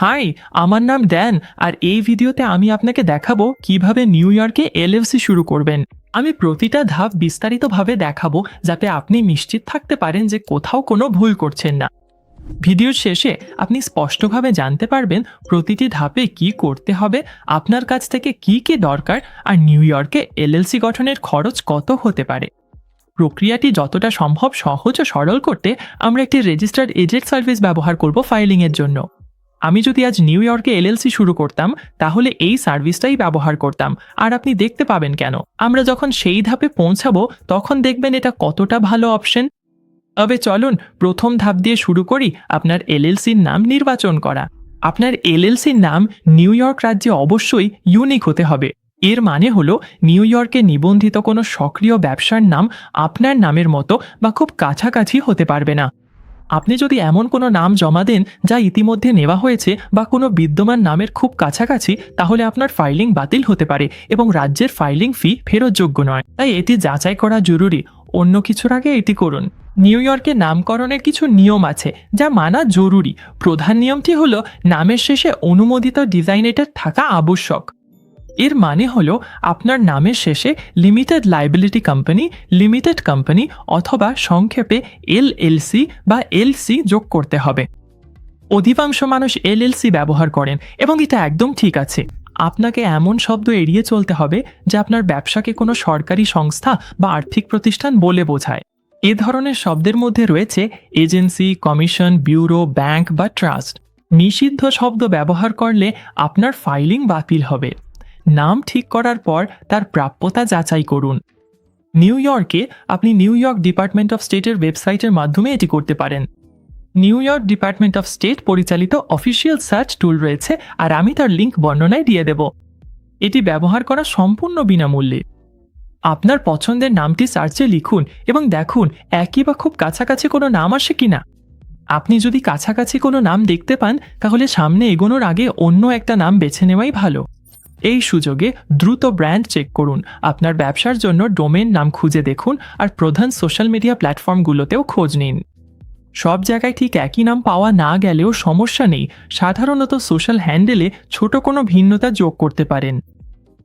High, আমার নাম Dan, আর এই ভিডিওতে আমি আপনাকে দেখাবো কিভাবে নিউ ইয়র্কে এলএলসি শুরু করবেন। আমি প্রতিটা ধাপ বিস্তারিতভাবে দেখাবো যাতে আপনি নিশ্চিত থাকতে পারেন যে কোথাও কোনো ভুল করছেন না। ভিডিওর শেষে আপনি স্পষ্টভাবে জানতে পারবেন প্রতিটি ধাপে কি করতে হবে, আপনার কাছ থেকে কি কি দরকার, আর নিউ ইয়র্কে এলএলসি গঠনের খরচ কত হতে পারে। প্রক্রিয়াটি যতটা সম্ভব সহজ ও সরল করতে আমরা একটি রেজিস্টার্ড এজেন্ট সার্ভিস ব্যবহার করব ফাইলিংয়ের জন্য। আমি যদি আজ নিউ ইয়র্কে এলএলসি শুরু করতাম তাহলে এই সার্ভিসটাই ব্যবহার করতাম, আর আপনি দেখতে পাবেন কেন। আমরা যখন সেই ধাপে পৌঁছাবো তখন দেখবেন এটা কতটা ভালো অপশন। তবে চলুন প্রথম ধাপ দিয়ে শুরু করি, আপনার এলএলসির নাম নির্বাচন করা। আপনার এলএলসির নাম নিউ ইয়র্ক রাজ্যে অবশ্যই ইউনিক হতে হবে। এর মানে হলো নিউ ইয়র্কে নিবন্ধিত কোনো সক্রিয় ব্যবসার নাম আপনার নামের মতো বা খুব কাছাকাছি হতে পারবে না। আপনি যদি এমন কোনো নাম জমা দেন যা ইতিমধ্যে নেওয়া হয়েছে বা কোনো বিদ্যমান নামের খুব কাছাকাছি, তাহলে আপনার ফাইলিং বাতিল হতে পারে এবং রাজ্যের ফাইলিং ফি ফেরতযোগ্য নয়। তাই এটি যাচাই করা জরুরি। অন্য কিছুর আগে এটি করুন। নিউ ইয়র্কে নামকরণের কিছু নিয়ম আছে যা মানা জরুরি। প্রধান নিয়মটি হলো নামের শেষে অনুমোদিত ডিজাইনেটর থাকা আবশ্যক। এর মানে হলো আপনার নামের শেষে limited liability company, limited company অথবা সংক্ষেপে এলএলসি বা এলসি যোগ করতে হবে। অধিকাংশ মানুষ এলএলসি ব্যবহার করেন এবং এটা একদম ঠিক আছে। আপনাকে এমন শব্দ এড়িয়ে চলতে হবে যা আপনার ব্যবসাকে কোনো সরকারি সংস্থা বা আর্থিক প্রতিষ্ঠান বলে বোঝায়। এ ধরনের শব্দের মধ্যে রয়েছে এজেন্সি, কমিশন, ব্যুরো, ব্যাংক বা ট্রাস্ট। নিষিদ্ধ শব্দ ব্যবহার করলে আপনার ফাইলিং বাতিল হবে। নাম ঠিক করার পর তার প্রাপ্যতা যাচাই করুন। নিউ ইয়র্কে আপনি নিউ ইয়র্ক ডিপার্টমেন্ট অফ স্টেটের ওয়েবসাইটের মাধ্যমে এটি করতে পারেন। New York department of state পরিচালিত অফিসিয়াল সার্চ টুল রয়েছে, আর আমি তার লিঙ্ক বর্ণনায় দিয়ে দেব। এটি ব্যবহার করা সম্পূর্ণ বিনামূল্যে। আপনার পছন্দের নামটি সার্চে লিখুন এবং দেখুন একই বা খুব কাছাকাছি কোনো নাম আসে কিনা। আপনি যদি কাছাকাছি কোনো নাম দেখতে পান তাহলে সামনে এগোনোর আগে অন্য একটা নাম বেছে নেওয়াই ভালো। এই সুযোগে দ্রুত ব্র্যান্ড চেক করুন। আপনার ব্যবসার জন্য ডোমেন নাম খুঁজে দেখুন আর প্রধান সোশ্যাল মিডিয়া প্ল্যাটফর্মগুলোতেও খোঁজ নিন। সব জায়গায় ঠিক একই নাম পাওয়া না গেলেও সমস্যা নেই। সাধারণত সোশ্যাল হ্যান্ডেলে ছোট কোনো ভিন্নতা যোগ করতে পারেন।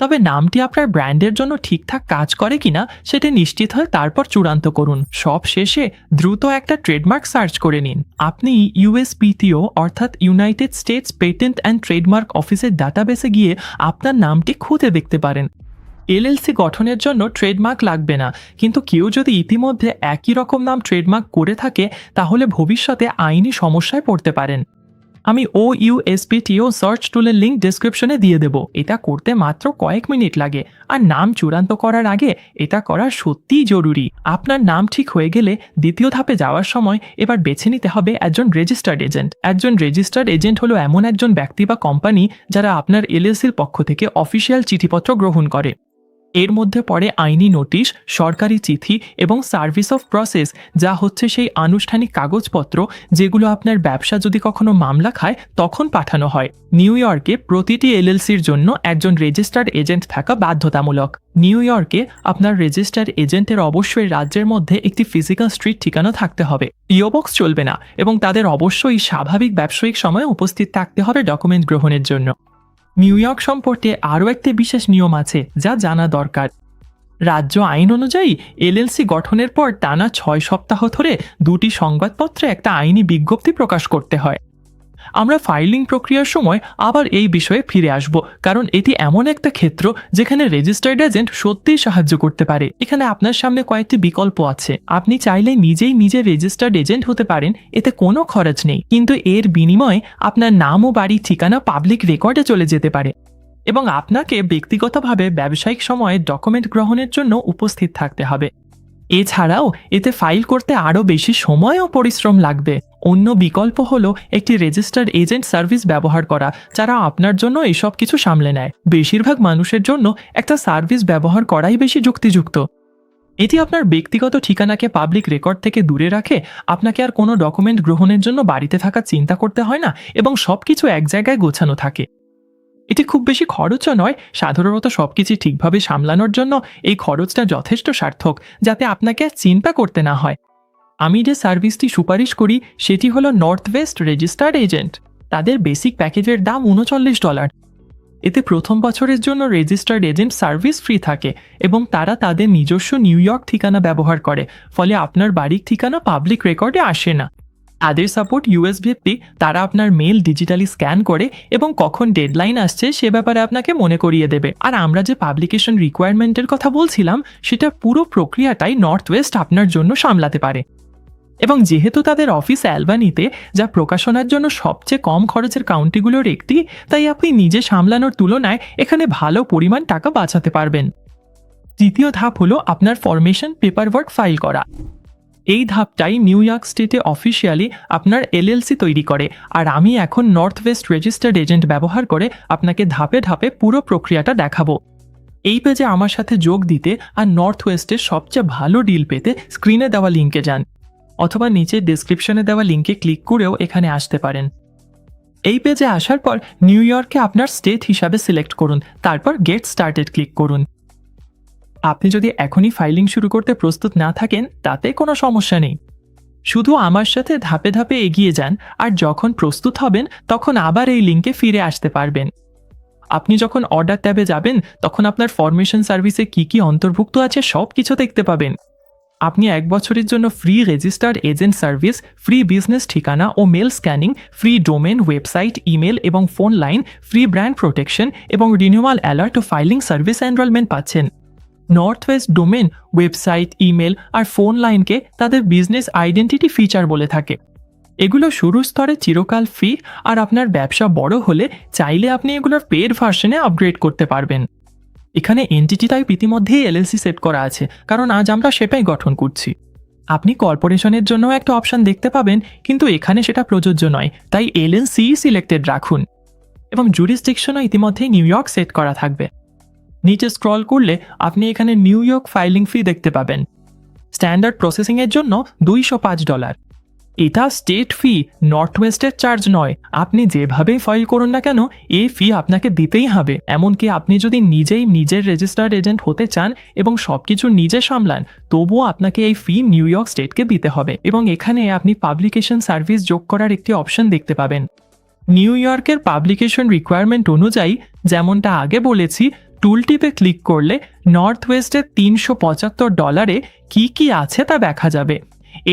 তবে নামটি আপনার ব্র্যান্ডের জন্য ঠিকঠাক কাজ করে কিনা সেটা নিশ্চিত হয়ে তারপর চূড়ান্ত করুন। সব শেষে দ্রুত একটা ট্রেডমার্ক সার্চ করে নিন। আপনি ইউএসপিটিও অর্থাৎ United states patent and trademark অফিসের ডাটাবেসে গিয়ে আপনার নামটি খুঁজে দেখতে পারেন। এলএলসি গঠনের জন্য ট্রেডমার্ক লাগবে না, কিন্তু কেউ যদি ইতিমধ্যে একই রকম নাম ট্রেডমার্ক করে থাকে তাহলে ভবিষ্যতে আইনি সমস্যায় পড়তে পারেন। আমি OUSPTO সার্চ টুলের লিঙ্ক ডেসক্রিপশনে দিয়ে দেব। এটা করতে মাত্র কয়েক মিনিট লাগে, আর নাম চূড়ান্ত করার আগে এটা করা সত্যিই জরুরি। আপনার নাম ঠিক হয়ে গেলে দ্বিতীয় ধাপে যাওয়ার সময় এবার বেছে নিতে হবে একজন রেজিস্টার্ড এজেন্ট। একজন রেজিস্টার্ড এজেন্ট হলো এমন একজন ব্যক্তি বা কোম্পানি যারা আপনার এলএলসির পক্ষ থেকে অফিসিয়াল চিঠিপত্র গ্রহণ করে। এর মধ্যে পড়ে আইনি নোটিশ, সরকারি চিঠি এবং সার্ভিস অফ প্রসেস, যা হচ্ছে সেই আনুষ্ঠানিক কাগজপত্র যেগুলো আপনার ব্যবসা যদি কখনো মামলা খায় তখন পাঠানো হয়। নিউ ইয়র্কে প্রতিটি এলএলসির জন্য একজন রেজিস্টার্ড এজেন্ট থাকা বাধ্যতামূলক। নিউ ইয়র্কে আপনার রেজিস্টার্ড এজেন্টের অবশ্যই রাজ্যের মধ্যে একটি ফিজিক্যাল স্ট্রিট ঠিকানা থাকতে হবে। ইও বক্স চলবে না, এবং তাদের অবশ্যই স্বাভাবিক ব্যবসায়িক সময়ে উপস্থিত থাকতে হবে ডকুমেন্ট গ্রহণের জন্য। নিউ ইয়র্ক সম্পর্কে আরও একটি বিশেষ নিয়ম আছে যা জানা দরকার। রাজ্য আইন অনুযায়ী এলএলসি গঠনের পর টানা 6 সপ্তাহ ধরে 2টি সংবাদপত্রে একটা আইনি বিজ্ঞপ্তি প্রকাশ করতে হয়। আমরা ফাইলিং প্রক্রিয়ার সময় আবার এই বিষয়ে ফিরে আসব, কারণ এটি এমন একটা ক্ষেত্র যেখানে রেজিস্টার্ড এজেন্ট সত্যিই সাহায্য করতে পারে। এখানে আপনার সামনে কয়েকটি বিকল্প আছে। আপনি চাইলে নিজে রেজিস্টার্ড এজেন্ট হতে পারেন, এতে কোনো খরচ নেই, কিন্তু এর বিনিময়ে আপনার নাম ও বাড়ির ঠিকানা পাবলিক রেকর্ডে চলে যেতে পারে এবং আপনাকে ব্যক্তিগতভাবে ব্যবসায়িক সময়ে ডকুমেন্ট গ্রহণের জন্য উপস্থিত থাকতে হবে। এছাড়াও এতে ফাইল করতে আরও বেশি সময় ও পরিশ্রম লাগবে। অন্য বিকল্প হলো একটি রেজিস্টার্ড এজেন্ট সার্ভিস ব্যবহার করা, যারা আপনার জন্য এসব কিছু সামলে নেয়। বেশিরভাগ মানুষের জন্য একটা সার্ভিস ব্যবহার করাই বেশি যুক্তিযুক্ত। এটি আপনার ব্যক্তিগত ঠিকানাকে পাবলিক রেকর্ড থেকে দূরে রাখে, আপনাকে আর কোনো ডকুমেন্ট গ্রহণের জন্য বাড়িতে থাকার চিন্তা করতে হয় না, এবং সবকিছু এক জায়গায় গোছানো থাকে। এটি খুব বেশি খরচও নয়। সাধারণত সবকিছু ঠিকভাবে সামলানোর জন্য এই খরচটা যথেষ্ট সার্থক, যাতে আপনাকে আর চিন্তা করতে না হয়। আমি যে সার্ভিসটি সুপারিশ করি সেটি হলো নর্থ ওয়েস্ট রেজিস্টার্ড এজেন্ট। তাদের বেসিক প্যাকেজের দাম $39। এতে প্রথম বছরের জন্য রেজিস্টার্ড এজেন্ট সার্ভিস ফ্রি থাকে এবং তারা তাদের নিজস্ব নিউ ইয়র্ক ঠিকানা ব্যবহার করে, ফলে আপনার বাড়ির ঠিকানা পাবলিক রেকর্ডে আসে না। তাদের সাপোর্ট ইউএস ভিত্তিক, তারা আপনার মেল ডিজিটালি স্ক্যান করে এবং কখন ডেডলাইন আসছে সে ব্যাপারে আপনাকে মনে করিয়ে দেবে। আর আমরা যে পাবলিকেশন রিকোয়ারমেন্টের কথা বলছিলাম, সেটা পুরো প্রক্রিয়াটাই নর্থ ওয়েস্ট আপনার জন্য সামলাতে পারে। এবং যেহেতু তাদের অফিস অ্যালবানিতে, যা প্রকাশনার জন্য সবচেয়ে কম খরচের কাউন্টিগুলোর একটি, তাই আপনি নিজে সামলানোর তুলনায় এখানে ভালো পরিমাণ টাকা বাঁচাতে পারবেন। তৃতীয় ধাপ হলো আপনার ফরমেশন পেপারওয়ার্ক ফাইল করা। এই ধাপটাই নিউ ইয়র্ক স্টেটে অফিসিয়ালি আপনার এলএলসি তৈরি করে, আর আমি এখন নর্থ ওয়েস্ট রেজিস্টার্ড এজেন্ট ব্যবহার করে আপনাকে ধাপে ধাপে পুরো প্রক্রিয়াটা দেখাবো। এই পেজে আমার সাথে যোগ দিতে আর নর্থ ওয়েস্টের সবচেয়ে ভালো ডিল পেতে স্ক্রিনে দেওয়া লিঙ্কে যান, অথবা নিচে ডেসক্রিপশনে দেওয়া লিঙ্কে ক্লিক করেও এখানে আসতে পারেন। এই পেজে আসার পর নিউ ইয়র্ককে আপনার স্টেট হিসাবে সিলেক্ট করুন, তারপর গেট স্টার্টেড ক্লিক করুন। আপনি যদি এখনই ফাইলিং শুরু করতে প্রস্তুত না থাকেন, তাতে কোনো সমস্যা নেই। শুধু আমার সাথে ধাপে ধাপে এগিয়ে যান, আর যখন প্রস্তুত হবেন তখন আবার এই লিঙ্কে ফিরে আসতে পারবেন। আপনি যখন অর্ডার ট্যাবে যাবেন, তখন আপনার ফরমেশন সার্ভিসে কি কি অন্তর্ভুক্ত আছে সব কিছু দেখতে পাবেন। আপনি 1 বছরের জন্য free registered agent service, free business ঠিকানা ও mail scanning, free domain, website, email এবং phone line, free brand protection এবং রিনিউয়াল অ্যালার্ট ও ফাইলিং সার্ভিস এনরোলমেন্ট পাচ্ছেন। Northwest domain, website, email আর ফোন লাইনকে তাদের বিজনেস আইডেন্টিটি ফিচার বলে থাকে। এগুলো শুরু স্তরে চিরকাল ফ্রি, আর আপনার ব্যবসা বড় হলে চাইলে আপনি এগুলোর পেড ভার্সনে আপগ্রেড করতে পারবেন। এখানে এনটিটি টাইপ ইতিমধ্যেই এলএলসি সেট করা আছে, কারণ আজ আমরা সেটাই গঠন করছি। আপনি কর্পোরেশনের জন্য একটা অপশন দেখতে পাবেন, কিন্তু এখানে সেটা প্রযোজ্য নয়, তাই এলএলসি সিলেক্টেড রাখুন। এবং জুরিসডিকশনও ইতিমধ্যেই নিউ ইয়র্ক সেট করা থাকবে। নিচে স্ক্রল করলে আপনি এখানে নিউ ইয়র্ক ফাইলিং ফি দেখতে পাবেন। স্ট্যান্ডার্ড প্রসেসিংয়ের জন্য $205। এটা স্টেট ফি, নর্থ ওয়েস্টের চার্জ নয়। আপনি যেভাবেই ফাইল করুন না কেন, এই ফি আপনাকে দিতেই হবে। এমনকি আপনি যদি নিজেই নিজের রেজিস্টার্ড এজেন্ট হতে চান এবং সবকিছু নিজে সামলান, তবুও আপনাকে এই ফি নিউ ইয়র্ক স্টেটকে দিতে হবে। এবং এখানে আপনি পাবলিকেশন সার্ভিস যোগ করার একটি অপশন দেখতে পাবেন। নিউ ইয়র্কের পাবলিকেশন রিকোয়ারমেন্ট অনুযায়ী, যেমনটা আগে বলেছি, টুলটিপে ক্লিক করলে নর্থ ওয়েস্টের $375 কি কি আছে তা দেখা যাবে।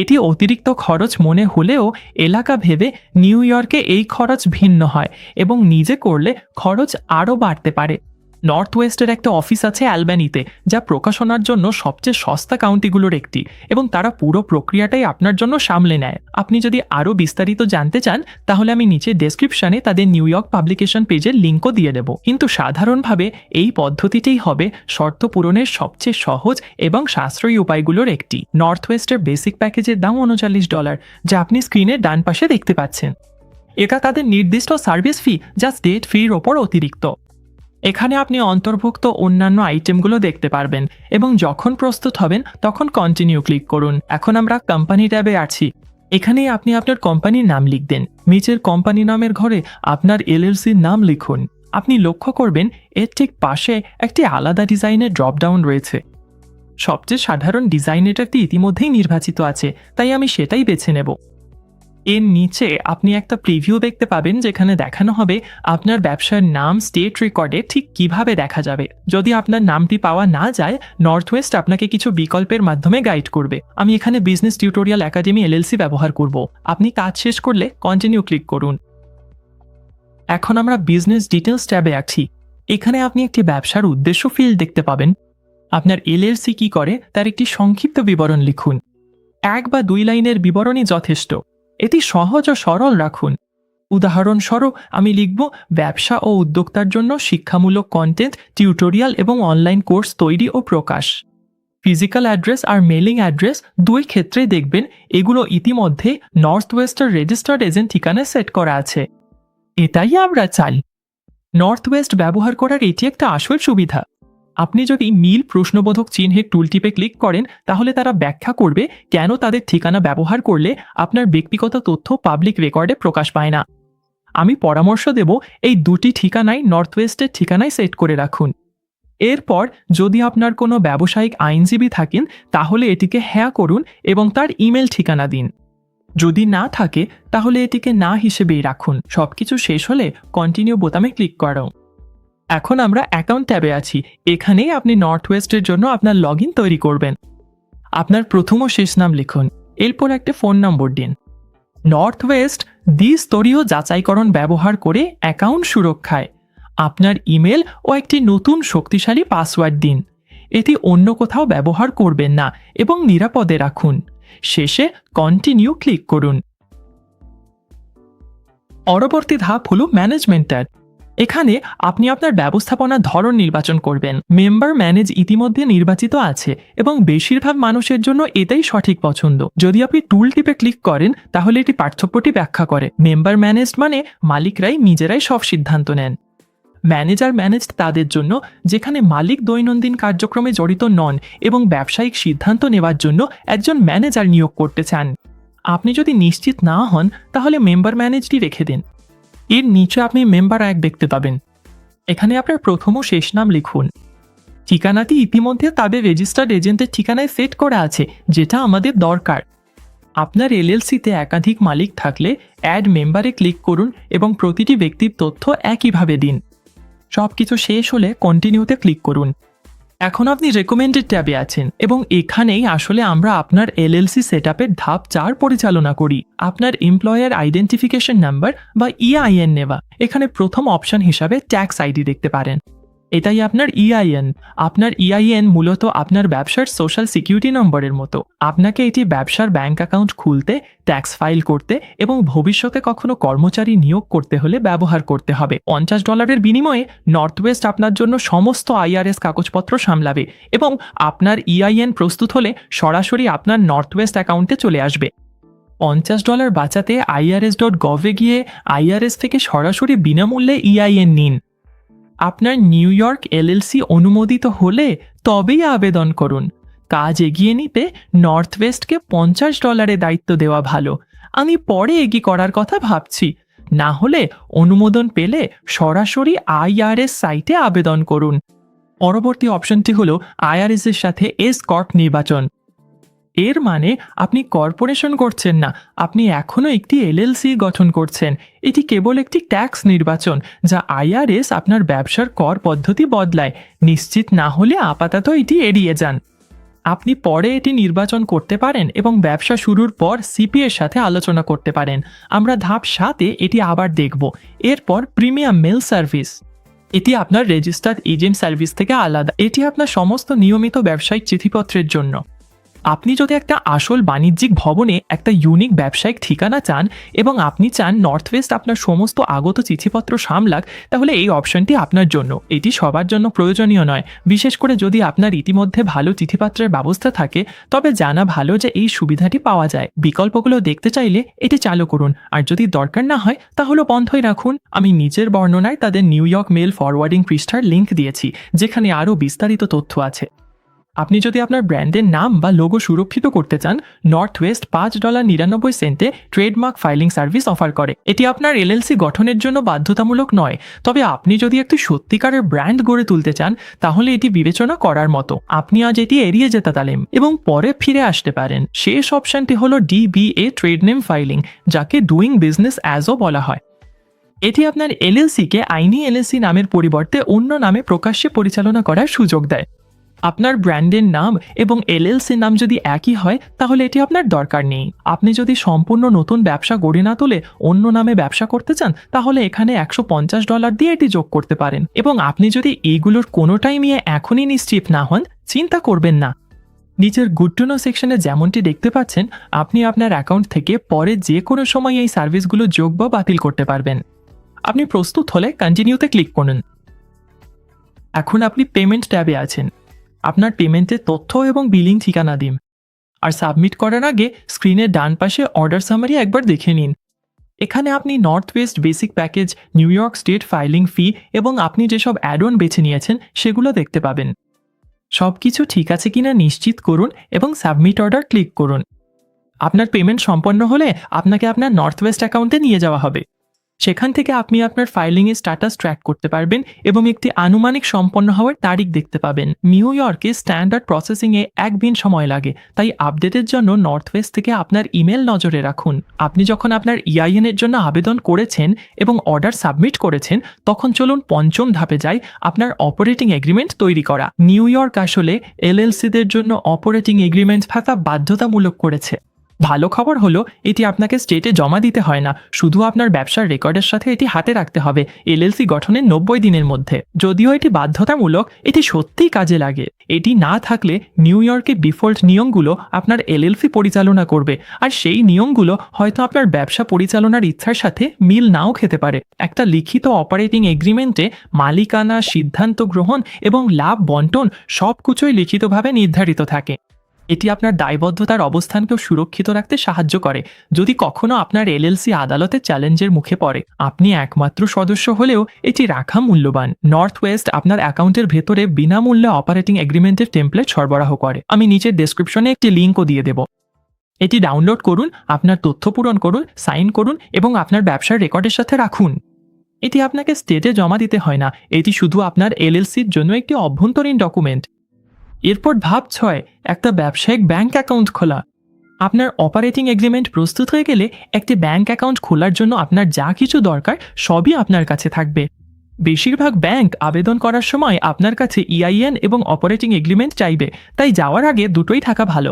এটি অতিরিক্ত খরচ মনে হলেও এলাকা ভেবে নিউ ইয়র্কে এই খরচ ভিন্ন হয় এবং নিজে করলে খরচ আরও বাড়তে পারে। নর্থ ওয়েস্টের একটা অফিস আছে অ্যালবানিতে, যা প্রকাশনার জন্য সবচেয়ে সস্তা কাউন্টিগুলোর একটি, এবং তারা পুরো প্রক্রিয়াটাই আপনার জন্য সামলে নেয়। আপনি যদি আরও বিস্তারিত জানতে চান, তাহলে আমি নিচে ডেসক্রিপশনে তাদের নিউ ইয়র্ক পাবলিকেশন পেজের লিঙ্কও দিয়ে দেব। কিন্তু সাধারণভাবে এই পদ্ধতিটাই হবে শর্ত পূরণের সবচেয়ে সহজ এবং সাশ্রয়ী উপায়গুলোর একটি। নর্থ ওয়েস্টের বেসিক প্যাকেজের দাম $39, যা আপনি স্ক্রিনের ডান পাশে দেখতে পাচ্ছেন। এটা তাদের নির্দিষ্ট সার্ভিস ফি, যা স্টেট ফির ওপর অতিরিক্ত। এখানে আপনি অন্তর্ভুক্ত অন্যান্য আইটেমগুলো দেখতে পারবেন, এবং যখন প্রস্তুত হবেন তখন কন্টিনিউ ক্লিক করুন। এখন আমরা কোম্পানি ট্যাবে আছি। এখানেই আপনি আপনার কোম্পানির নাম লিখবেন। নিচের কোম্পানি নামের ঘরে আপনার এলএলসির নাম লিখুন। আপনি লক্ষ্য করবেন এর ঠিক পাশে একটি আলাদা ডিজাইনের ড্রপডাউন রয়েছে। সবচেয়ে সাধারণ ডিজাইন এটাতে ইতিমধ্যেই নির্বাচিত আছে, তাই আমি সেটাই বেছে নেব। এর নিচে আপনি একটা প্রিভিউ দেখতে পাবেন, যেখানে দেখানো হবে আপনার ব্যবসার নাম স্টেট রেকর্ডে ঠিক কিভাবে দেখা যাবে। যদি আপনার নামটি পাওয়া না যায়, নর্থ ওয়েস্ট আপনাকে কিছু বিকল্পের মাধ্যমে গাইড করবে। আমি এখানে বিজনেস টিউটোরিয়াল একাডেমি এলএলসি ব্যবহার করব। আপনি কাজ শেষ করলে কন্টিনিউ ক্লিক করুন। এখন আমরা বিজনেস ডিটেলস ট্যাবে আছি। এখানে আপনি একটি ব্যবসার উদ্দেশ্য ফিল্ড দেখতে পাবেন। আপনার এলএলসি কি করে তার একটি সংক্ষিপ্ত বিবরণ লিখুন। 1 বা 2 লাইনের বিবরণই যথেষ্ট। এটি সহজ ও সরল রাখুন। উদাহরণস্বরূপ আমি লিখব, ব্যবসা ও উদ্যোক্তার জন্য শিক্ষামূলক কন্টেন্ট, টিউটোরিয়াল এবং অনলাইন কোর্স তৈরি ও প্রকাশ। ফিজিক্যাল অ্যাড্রেস আর মেলিং অ্যাড্রেস দুই ক্ষেত্রেই দেখবেন এগুলো ইতিমধ্যে নর্থ ওয়েস্টের রেজিস্টার্ড এজেন্ট ঠিকানায় সেট করা আছে। এটাই আমরা চাই। নর্থ ওয়েস্ট ব্যবহার করার এটি একটা আসল সুবিধা। আপনি যদি মিল প্রশ্নবোধক চিহ্নের টুলটিপে ক্লিক করেন, তাহলে তারা ব্যাখ্যা করবে কেন তাদের ঠিকানা ব্যবহার করলে আপনার ব্যক্তিগত তথ্য পাবলিক রেকর্ডে প্রকাশ পায় না। আমি পরামর্শ দেব এই দুটি ঠিকানাই নর্থ ওয়েস্টের ঠিকানায় সেট করে রাখুন। এরপর যদি আপনার কোনো ব্যবসায়িক আইনজীবী থাকেন, তাহলে এটিকে হ্যাঁ করুন এবং তার ইমেল ঠিকানা দিন। যদি না থাকে তাহলে এটিকে না হিসেবেই রাখুন। সবকিছু শেষ হলে কন্টিনিউ বোতামে ক্লিক করো। এখন আমরা অ্যাকাউন্ট ট্যাবে আছি। এখানেই আপনি নর্থ ওয়েস্টের জন্য আপনার লগ তৈরি করবেন। আপনার প্রথম ও শেষ নাম লিখুন, এরপর একটা ফোন নম্বর দিন। নর্থ ওয়েস্ট দ্বিস্তরীয় যাচাইকরণ ব্যবহার করে অ্যাকাউন্ট সুরক্ষায় আপনার ইমেল ও একটি নতুন শক্তিশালী পাসওয়ার্ড দিন। এটি অন্য কোথাও ব্যবহার করবেন না এবং নিরাপদে রাখুন। শেষে কন্টিনিউ ক্লিক করুন। পরবর্তী ধাপ হল ম্যানেজমেন্ট ট্যাব। এখানে আপনি আপনার ব্যবস্থাপনার ধরন নির্বাচন করবেন। মেম্বার ম্যানেজ ইতিমধ্যে নির্বাচিত আছে এবং বেশিরভাগ মানুষের জন্য এটাই সঠিক পছন্দ। যদি আপনি টুল টিপে ক্লিক করেন তাহলে এটি পার্থক্যটি ব্যাখ্যা করে। মেম্বার ম্যানেজড মানে মালিকরাই নিজেরাই সব সিদ্ধান্ত নেন। ম্যানেজার ম্যানেজড তাদের জন্য যেখানে মালিক দৈনন্দিন কার্যক্রমে জড়িত নন এবং ব্যবসায়িক সিদ্ধান্ত নেওয়ার জন্য একজন ম্যানেজার নিয়োগ করতে চান। আপনি যদি নিশ্চিত না হন তাহলে মেম্বার ম্যানেজডই রেখে দিন। এর নিচে আপনি মেম্বার 1 দেখতে পাবেন। এখানে আপনার প্রথম ও শেষ নাম লিখুন। ঠিকানাটি ইতিমধ্যে তাদের রেজিস্টার্ড এজেন্টের ঠিকানায় সেট করা আছে, যেটা আমাদের দরকার। আপনার এলএলসিতে একাধিক মালিক থাকলে অ্যাড মেম্বারে ক্লিক করুন এবং প্রতিটি ব্যক্তির তথ্য একইভাবে দিন। সবকিছু শেষ হলে কন্টিনিউতে ক্লিক করুন। এখন আপনি রেকমেন্ডেড ট্যাবে আছেন এবং এখানেই আসলে আমরা আপনার এলএলসি সেটআপের ধাপ 4 পরিচালনা করি। আপনার এমপ্লয়ার আইডেন্টিফিকেশন নাম্বার বা ইআইএন নেওয়া। এখানে প্রথম অপশন হিসাবে ট্যাক্স আইডি দেখতে পারেন। এটাই আপনার ইআইএন। আপনার ইআইএন মূলত আপনার ব্যবসার সোশ্যাল সিকিউরিটি নম্বরের মতো। আপনাকে এটি ব্যবসার ব্যাংক অ্যাকাউন্ট খুলতে, ট্যাক্স ফাইল করতে এবং ভবিষ্যতে কখনো কর্মচারী নিয়োগ করতে হলে ব্যবহার করতে হবে। $50 বিনিময়ে নর্থ ওয়েস্ট আপনার জন্য সমস্ত আইআরএস কাগজপত্র সামলাবে এবং আপনার ইআইএন প্রস্তুত হলে সরাসরি আপনার নর্থ ওয়েস্ট অ্যাকাউন্টে চলে আসবে। $50 বাঁচাতে irs.gov এ গিয়ে আইআরএস থেকে সরাসরি বিনামূল্যে ইআইএন নিন। আপনার নিউ ইয়র্ক এলএলসি অনুমোদিত হলে তবেই আবেদন করুন। কাজ এগিয়ে নিতে নর্থ ওয়েস্টকে $50 দায়িত্ব দেওয়া ভালো। আমি পরে এগিয়ে করার কথা ভাবছি। না হলে অনুমোদন পেলে সরাসরি আইআরএস সাইটে আবেদন করুন। পরবর্তী অপশনটি হল আইআরএস এর সাথে এস কর্প নির্বাচন। এর মানে আপনি কর্পোরেশন করছেন না, আপনি এখনও একটি এলএলসি গঠন করছেন। এটি কেবল একটি ট্যাক্স নির্বাচন যা আইআরএস আপনার ব্যবসার কর পদ্ধতি বদলায়। নিশ্চিত না হলে আপাতত এটি এড়িয়ে যান। আপনি পরে এটি নির্বাচন করতে পারেন এবং ব্যবসা শুরুর পর সিপি এর সাথে আলোচনা করতে পারেন। আমরা ধাপ 7-এ এটি আবার দেখব। এরপর প্রিমিয়াম মেল সার্ভিস। এটি আপনার রেজিস্টার্ড এজেন্ট সার্ভিস থেকে আলাদা। এটি আপনার সমস্ত নিয়মিত ব্যবসায়িক চিঠিপত্রের জন্য। আপনি যদি একটা আসল বাণিজ্যিক ভবনে একটা ইউনিক ব্যবসায়িক ঠিকানা চান এবং আপনি চান নর্থ ওয়েস্ট আপনার সমস্ত আগত চিঠিপত্র সামলাক, তাহলে এই অপশনটি আপনার জন্য। এটি সবার জন্য প্রয়োজনীয় নয়, বিশেষ করে যদি আপনার ইতিমধ্যে ভালো চিঠিপত্রের ব্যবস্থা থাকে। তবে জানা ভালো যে এই সুবিধাটি পাওয়া যায়। বিকল্পগুলো দেখতে চাইলে এটি চালু করুন, আর যদি দরকার না হয় তাহলে বন্ধই রাখুন। আমি নিচের বর্ণনায় তাদের নিউ ইয়র্ক মেল ফরওয়ার্ডিং পৃষ্ঠার লিঙ্ক দিয়েছি, যেখানে আরও বিস্তারিত তথ্য আছে। আপনি যদি আপনার ব্র্যান্ডের নাম বা লোগো সুরক্ষিত করতে চান, north West $5.99 trademark filing service offer করে। এটি আপনার এলএলসি গঠনের জন্য বাধ্যতামূলক নয়, তবে আপনি যদি একটি সত্যিকারের ব্র্যান্ড গড়ে তুলতে চান তাহলে এটি বিবেচনা করার মতো। আপনি আজ এটি এড়িয়ে যেতে পারেন এবং পরে ফিরে আসতে পারেন। শেষ অপশনটি হলো ডিবিএ ট্রেড নেম ফাইলিং, যাকে ডুইং বিজনেস অ্যাজও বলা হয়। এটি আপনার এলএলসিকে আইনি এলএলসি নামের পরিবর্তে অন্য নামে প্রকাশ্যে পরিচালনা করার সুযোগ দেয়। আপনার ব্র্যান্ডের নাম এবং এলএলসির নাম যদি একই হয় তাহলে এটি আপনার দরকার নেই। আপনি যদি সম্পূর্ণ নতুন ব্যবসা গড়ে না তোলে অন্য নামে ব্যবসা করতে চান তাহলে এখানে $150 দিয়ে এটি যোগ করতে পারেন। এবং আপনি যদি এইগুলোর কোনোটাই নিয়ে এখনই নিশ্চিত না হন, চিন্তা করবেন না। নিচের গুড টু নো সেকশনে যেমনটি দেখতে পাচ্ছেন, আপনি আপনার অ্যাকাউন্ট থেকে পরে যে কোনো সময় এই সার্ভিসগুলো যোগ বা বাতিল করতে পারবেন। আপনি প্রস্তুত হলে কন্টিনিউতে ক্লিক করুন। এখন আপনি পেমেন্ট ট্যাবে আছেন। আপনার পেমেন্টের তথ্য এবং বিলিং ঠিকানা দিন, আর সাবমিট করার আগে স্ক্রিনের ডান পাশে অর্ডার সামারি একবার দেখে নিন। এখানে আপনি Northwest basic package, New York state filing fee এবং আপনি যেসব অ্যাড অন বেছে নিয়েছেন সেগুলো দেখতে পাবেন। সব কিছু ঠিক আছে কিনা নিশ্চিত করুন এবং সাবমিট অর্ডার ক্লিক করুন। আপনার পেমেন্ট সম্পন্ন হলে আপনাকে আপনার নর্থ ওয়েস্ট অ্যাকাউন্টে নিয়ে যাওয়া হবে। সেখান থেকে আপনি আপনার ফাইলিংয়ের স্ট্যাটাস ট্র্যাক করতে পারবেন এবং একটি আনুমানিক সম্পন্ন হওয়ার তারিখ দেখতে পাবেন। নিউ ইয়র্কে স্ট্যান্ডার্ড প্রসেসিংয়ে 1 দিন সময় লাগে, তাই আপডেটের জন্য নর্থ ওয়েস্ট থেকে আপনার ইমেল নজরে রাখুন। আপনি যখন আপনার ইআইএন এর জন্য আবেদন করেছেন এবং অর্ডার সাবমিট করেছেন, তখন চলুন পঞ্চম ধাপে যাই, আপনার অপারেটিং এগ্রিমেন্ট তৈরি করা। নিউ ইয়র্ক আসলে এলএলসিদের জন্য অপারেটিং এগ্রিমেন্ট থাকা বাধ্যতামূলক করেছে। ভালো খবর হলো এটি আপনাকে স্টেটে জমা দিতে হয় না, শুধু আপনার ব্যবসার রেকর্ডের সাথে এটি হাতে রাখতে হবে এলএলসি গঠনের 90 দিনের মধ্যে। যদিও এটি বাধ্যতামূলক, এটি সত্যিই কাজে লাগে। এটি না থাকলে নিউ ইয়র্কে ডিফল্ট নিয়মগুলো আপনার এলএলসি পরিচালনা করবে, আর সেই নিয়মগুলো হয়তো আপনার ব্যবসা পরিচালনার ইচ্ছার সাথে মিল নাও খেতে পারে। একটা লিখিত অপারেটিং এগ্রিমেন্টে মালিকানা, সিদ্ধান্ত গ্রহণ এবং লাভ বন্টন সবকিছুই লিখিতভাবে নির্ধারিত থাকে। এটি আপনার দায়বদ্ধতার অবস্থানকেও সুরক্ষিত রাখতে সাহায্য করে। যদি কখনো আপনার এলএলসি আদালতে চ্যালেঞ্জের মুখে পড়ে, আপনি একমাত্র সদস্য হলেও এটি রাখা মূল্যবান। নর্থ ওয়েস্ট আপনার অ্যাকাউন্টের ভেতরে বিনামূল্যে অপারেটিং এগ্রিমেন্টের টেমপ্লেট সরবরাহ করে। আমি নিচের ডেসক্রিপশনে একটি লিঙ্কও দিয়ে দেব। এটি ডাউনলোড করুন, আপনার তথ্য পূরণ করুন, সাইন করুন এবং আপনার ব্যবসার রেকর্ডের সাথে রাখুন। এটি আপনাকে স্টেটে জমা দিতে হয় না, এটি শুধু আপনার এলএলসির জন্য একটি অভ্যন্তরীণ ডকুমেন্ট। এরপর ধাপ 6, একটা ব্যবসায়িক ব্যাংক অ্যাকাউন্ট খোলা। আপনার অপারেটিং এগ্রিমেন্ট প্রস্তুত হয়ে গেলে একটি ব্যাংক অ্যাকাউন্ট খোলার জন্য আপনার যা কিছু দরকার সবই আপনার কাছে থাকবে। বেশিরভাগ ব্যাংক আবেদন করার সময় আপনার কাছে ইআইএন এবং অপারেটিং এগ্রিমেন্ট চাইবে, তাই যাওয়ার আগে দুটোই থাকা ভালো।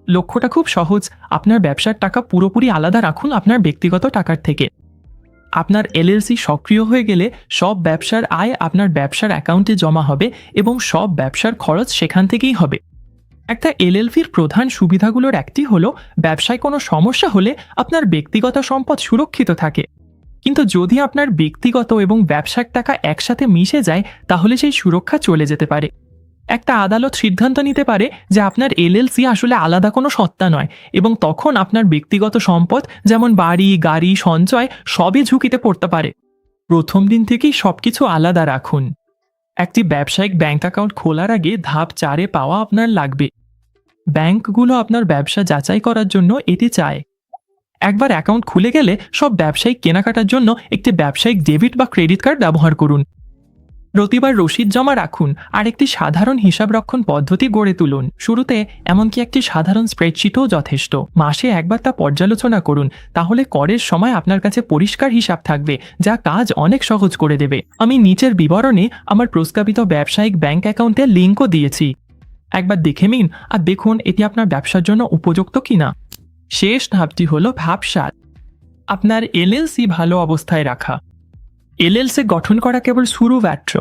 লক্ষ্যটা খুব সহজ, আপনার ব্যবসার টাকা পুরোপুরি আলাদা রাখুন আপনার ব্যক্তিগত টাকার থেকে। আপনার এলএলসি সক্রিয় হয়ে গেলে সব ব্যবসার আয় আপনার ব্যবসার অ্যাকাউন্টে জমা হবে এবং সব ব্যবসার খরচ সেখান থেকেই হবে। একটা এলএলসির প্রধান সুবিধাগুলোর একটি হলো ব্যবসায় কোনো সমস্যা হলে আপনার ব্যক্তিগত সম্পদ সুরক্ষিত থাকে। কিন্তু যদি আপনার ব্যক্তিগত এবং ব্যবসার টাকা একসাথে মিশে যায়, তাহলে সেই সুরক্ষা চলে যেতে পারে। একটা আদালত সিদ্ধান্ত নিতে পারে যে আপনার এলএলসি আসলে আলাদা কোনো সত্তা নয়, এবং তখন আপনার ব্যক্তিগত সম্পদ যেমন বাড়ি, গাড়ি, সঞ্চয় সবই ঝুঁকিতে পড়তে পারে। প্রথম দিন থেকেই সবকিছু আলাদা রাখুন। একটি ব্যবসায়িক ব্যাংক অ্যাকাউন্ট খোলার আগে ধাপ 4-এ পাওয়া আপনার লাগবে। ব্যাংকগুলো আপনার ব্যবসা যাচাই করার জন্য এটি চায়। একবার অ্যাকাউন্ট খুলে গেলে সব ব্যবসায়িক কেনাকাটার জন্য একটি ব্যবসায়িক ডেবিট বা ক্রেডিট কার্ড ব্যবহার করুন। প্রতিবার রসিদ জমা রাখুন আর একটি সাধারণ হিসাবরক্ষণ পদ্ধতি গড়ে তুলুন। শুরুতে এমনকি একটি সাধারণ স্প্রেডশিটও যথেষ্ট। মাসে একবার তা পর্যালোচনা করুন, তাহলে করের সময় আপনার কাছে পরিষ্কার হিসাব থাকবে, যা কাজ অনেক সহজ করে দেবে। আমি নিচের বিবরণে আমার প্রস্তাবিত ব্যবসায়িক ব্যাংক অ্যাকাউন্টের লিঙ্কও দিয়েছি, একবার দেখে নিন আর দেখুন এটি আপনার ব্যবসার জন্য উপযুক্ত কিনা। শেষ ধাপটি হলো ধাপ 7, আপনার এলএলসি ভালো অবস্থায় রাখা। এলএলসি গঠন করা কেবল শুরু মাত্র।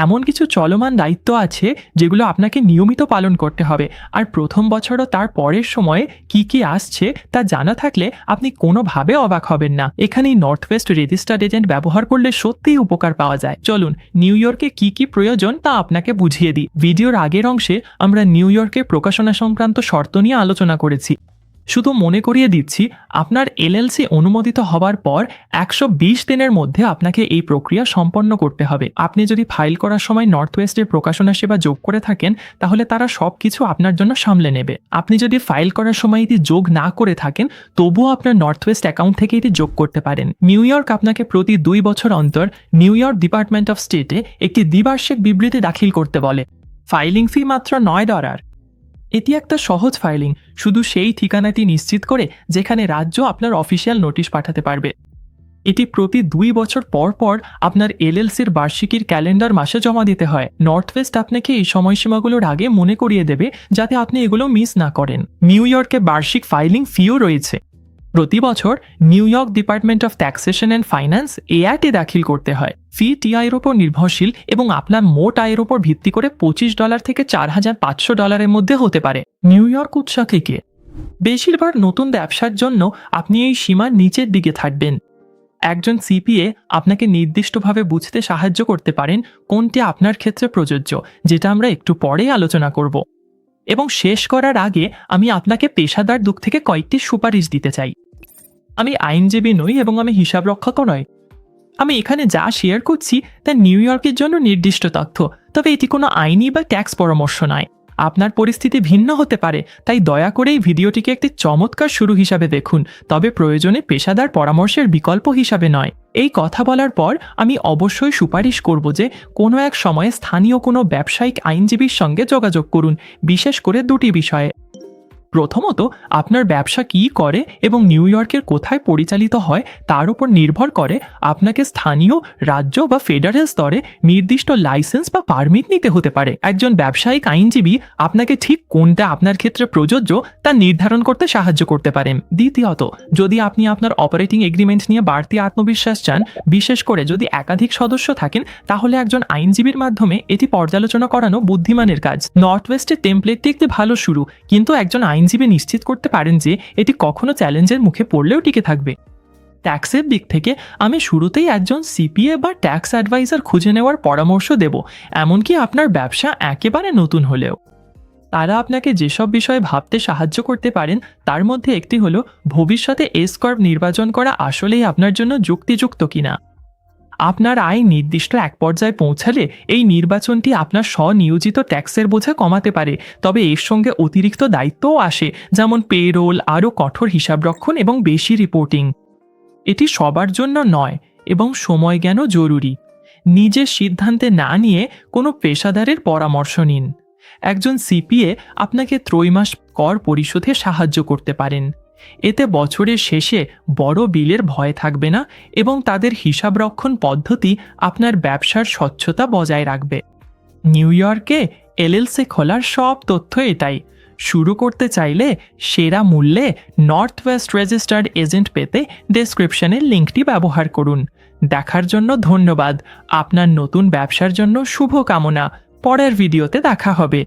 এমন কিছু চলমান দায়িত্ব আছে যেগুলো আপনাকে নিয়মিত পালন করতে হবে, আর প্রথম বছরও তার পরের সময়ে কি কি আসছে তা জানা থাকলে আপনি কোনোভাবে অবাক হবেন না। এখানেই নর্থ ওয়েস্ট রেজিস্টার্ড এজেন্ট ব্যবহার করলে সত্যিই উপকার পাওয়া যায়। চলুন নিউ ইয়র্কে কি কি প্রয়োজন তা আপনাকে বুঝিয়ে দিই। ভিডিওর আগের অংশে আমরা নিউ ইয়র্কের প্রকাশনা সংক্রান্ত শর্ত নিয়ে আলোচনা করেছি। শুধু মনে করিয়ে দিচ্ছি, আপনার এলএলসি অনুমোদিত হবার পর 120 দিনের মধ্যে আপনাকে এই প্রক্রিয়া সম্পন্ন করতে হবে। আপনি যদি ফাইল করার সময় নর্থ ওয়েস্টের প্রকাশনা সেবা যোগ করে থাকেন, তাহলে তারা সব কিছু আপনার জন্য সামলে নেবে। আপনি যদি ফাইল করার সময় এটি যোগ না করে থাকেন, তবুও আপনার নর্থ ওয়েস্ট অ্যাকাউন্ট থেকে এটি যোগ করতে পারেন। নিউ ইয়র্ক আপনাকে প্রতি 2 বছর অন্তর নিউ ইয়র্ক ডিপার্টমেন্ট অফ স্টেটে একটি দ্বিবার্ষিক বিবৃতি দাখিল করতে বলে। ফাইলিং ফি মাত্র $9। এটি একটা সহজ ফাইলিং, শুধু সেই ঠিকানাটি নিশ্চিত করে যেখানে রাজ্য আপনার অফিসিয়াল নোটিশ পাঠাতে পারবে। এটি প্রতি 2 বছর পর পর আপনার এলএলসির বার্ষিকীর ক্যালেন্ডার মাসে জমা দিতে হয়। নর্থ ওয়েস্ট আপনাকে এই সময়সীমাগুলোর আগে মনে করিয়ে দেবে যাতে আপনি এগুলো মিস না করেন। নিউ ইয়র্কে বার্ষিক ফাইলিং ফিও রয়েছে। প্রতি বছর new York department of taxation and finance AIT দাখিল করতে হয়। ফি টিআইয়ের ওপর নির্ভরশীল এবং আপনার মোট আয়ের ওপর ভিত্তি করে $25 থেকে $4,500 মধ্যে হতে পারে। নিউ ইয়র্ক উৎসাহ থেকে বেশিরভাগ নতুন ব্যবসার জন্য আপনি এই সীমার নিচের দিকে থাকবেন। একজন সিপিএ আপনাকে নির্দিষ্টভাবে বুঝতে সাহায্য করতে পারেন কোনটি আপনার ক্ষেত্রে প্রযোজ্য, যেটা আমরা একটু পরেই আলোচনা করব। এবং শেষ করার আগে আমি আপনাকে পেশাদার দিক থেকে কয়েকটি সুপারিশ দিতে চাই। আমি আইনজীবী নই এবং আমি হিসাবরক্ষকও নয়। আমি এখানে যা শেয়ার করছি তা নিউ ইয়র্কের জন্য নির্দিষ্ট তথ্য, তবে এটি কোনো আইনি বা ট্যাক্স পরামর্শ নয়। আপনার পরিস্থিতি ভিন্ন হতে পারে, তাই দয়া করে এই ভিডিওটিকে একটি চমৎকার শুরু হিসাবে দেখুন, তবে প্রয়োজনে পেশাদার পরামর্শের বিকল্প হিসাবে নয়। এই কথা বলার পর আমি অবশ্যই সুপারিশ করব যে কোনো এক সময়ে স্থানীয় কোনো ব্যবসায়িক আইনজীবীর সঙ্গে যোগাযোগ করুন, বিশেষ করে দুটি বিষয়ে। প্রথমত, আপনার ব্যবসা কী করে এবং নিউ ইয়র্কের কোথায় পরিচালিত হয় তার উপর নির্ভর করে আপনাকে স্থানীয়, রাজ্য বা ফেডারেল স্তরে নির্দিষ্ট লাইসেন্স বা পারমিট নিতে হতে পারে। একজন ব্যবসায়িক আইনজীবী আপনাকে ঠিক কোনটা আপনার ক্ষেত্রে প্রযোজ্য তা নির্ধারণ করতে সাহায্য করতে পারেন। দ্বিতীয়ত, যদি আপনি আপনার অপারেটিং এগ্রিমেন্ট নিয়ে বাড়তি আত্মবিশ্বাস চান, বিশেষ করে যদি একাধিক সদস্য থাকেন, তাহলে একজন আইনজীবীর মাধ্যমে এটি পর্যালোচনা করানো বুদ্ধিমানের কাজ। নর্থ ওয়েস্টের টেমপ্লেটটি একটি ভালো শুরু, কিন্তু একজন আইনজীবী নিশ্চিত করতে পারেন যে এটি কখনো চ্যালেঞ্জের মুখে পড়লেও টিকে থাকবে। ট্যাক্সের দিক থেকে আমি শুরুতেই একজন সিপিএ বা ট্যাক্স অ্যাডভাইজার খুঁজে নেওয়ার পরামর্শ দেব, এমনকি আপনার ব্যবসা একেবারে নতুন হলেও। তারা আপনাকে যেসব বিষয়ে ভাবতে সাহায্য করতে পারেন তার মধ্যে একটি হলো ভবিষ্যতে এস কর্প নির্বাচন করা আসলেই আপনার জন্য যুক্তিযুক্ত কিনা। আপনার আয় নির্দিষ্ট এক পর্যায়ে পৌঁছালে এই নির্বাচনটি আপনার স্বনিয়োজিত ট্যাক্সের বোঝা কমাতে পারে, তবে এর সঙ্গে অতিরিক্ত দায়িত্বও আসে, যেমন পেরোল, আরও কঠোর হিসাবরক্ষণ এবং বেশি রিপোর্টিং। এটি সবার জন্য নয় এবং সময় জ্ঞানও জরুরি। নিজের সিদ্ধান্তে না নিয়ে কোনো পেশাদারের পরামর্শ নিন। একজন সিপিএ আপনাকে ত্রৈমাস কর পরিশোধে সাহায্য করতে পারেন। এতে বছরের শেষে বড় বিলের ভয় থাকবে না এবং তাদের হিসাবরক্ষণ পদ্ধতি আপনার ব্যবসার স্বচ্ছতা বজায় রাখবে। নিউ ইয়র্কে এলএলসি খোলার সব তথ্য এটাই। শুরু করতে চাইলে সেরা মূল্যে নর্থ ওয়েস্ট রেজিস্টার্ড এজেন্ট পেতে ডেসক্রিপশনের লিঙ্কটি ব্যবহার করুন। দেখার জন্য ধন্যবাদ। আপনার নতুন ব্যবসার জন্য শুভকামনা। পরের ভিডিওতে দেখা হবে।